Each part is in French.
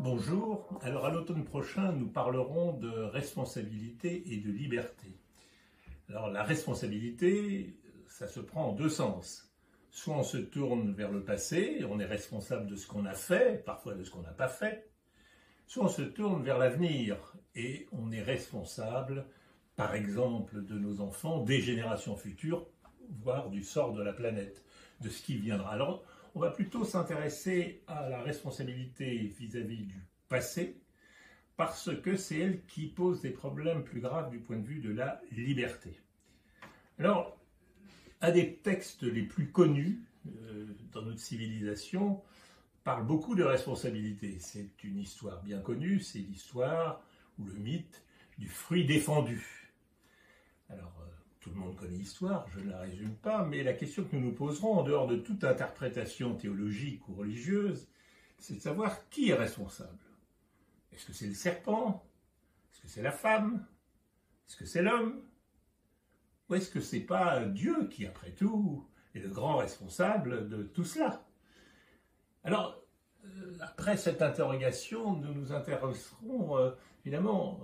Bonjour, alors à l'automne prochain nous parlerons de responsabilité et de liberté. Alors la responsabilité, ça se prend en deux sens. Soit on se tourne vers le passé, on est responsable de ce qu'on a fait, parfois de ce qu'on n'a pas fait. Soit on se tourne vers l'avenir et on est responsable, par exemple, de nos enfants, des générations futures, voire du sort de la planète, de ce qui viendra. Alors, on va plutôt s'intéresser à la responsabilité vis-à-vis du passé, parce que c'est elle qui pose des problèmes plus graves du point de vue de la liberté. Alors, un des textes les plus connus dans notre civilisation parle beaucoup de responsabilité. C'est une histoire bien connue, c'est l'histoire ou le mythe du fruit défendu. Alors, tout le monde connaît l'histoire, je ne la résume pas, mais la question que nous nous poserons, en dehors de toute interprétation théologique ou religieuse, c'est de savoir qui est responsable. Est-ce que c'est le serpent? Est-ce que c'est la femme? Est-ce que c'est l'homme? Ou est-ce que c'est pas Dieu qui, après tout, est le grand responsable de tout cela? Alors, après cette interrogation, nous nous intéresserons évidemment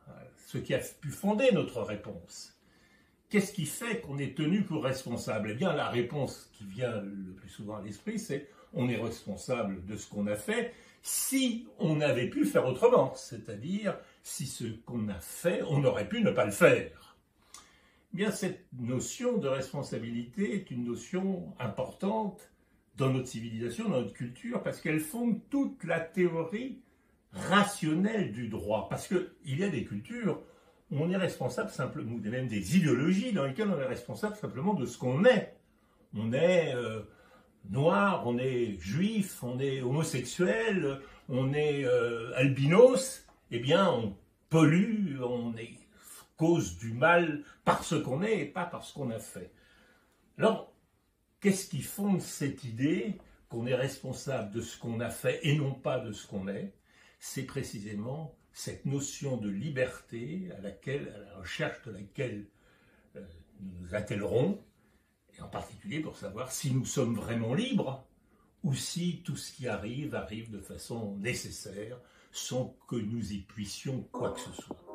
à ce qui a pu fonder notre réponse. Qu'est-ce qui fait qu'on est tenu pour responsable? Eh bien, la réponse qui vient le plus souvent à l'esprit, c'est on est responsable de ce qu'on a fait si on avait pu faire autrement, c'est-à-dire si ce qu'on a fait, on aurait pu ne pas le faire. Eh bien, cette notion de responsabilité est une notion importante dans notre civilisation, dans notre culture, parce qu'elle fonde toute la théorie rationnelle du droit. Parce qu'il y a des cultures où on est responsable simplement, ou même des idéologies dans lesquelles on est responsable simplement de ce qu'on est. On est noir, on est juif, on est homosexuel, on est albinos, eh bien on pollue, on est cause du mal parce qu'on est et pas parce qu'on a fait. Alors, qu'est-ce qui fonde cette idée qu'on est responsable de ce qu'on a fait et non pas de ce qu'on est? C'est précisément cette notion de liberté à la recherche de laquelle nous nous attellerons, et en particulier pour savoir si nous sommes vraiment libres ou si tout ce qui arrive de façon nécessaire sans que nous y puissions quoi que ce soit.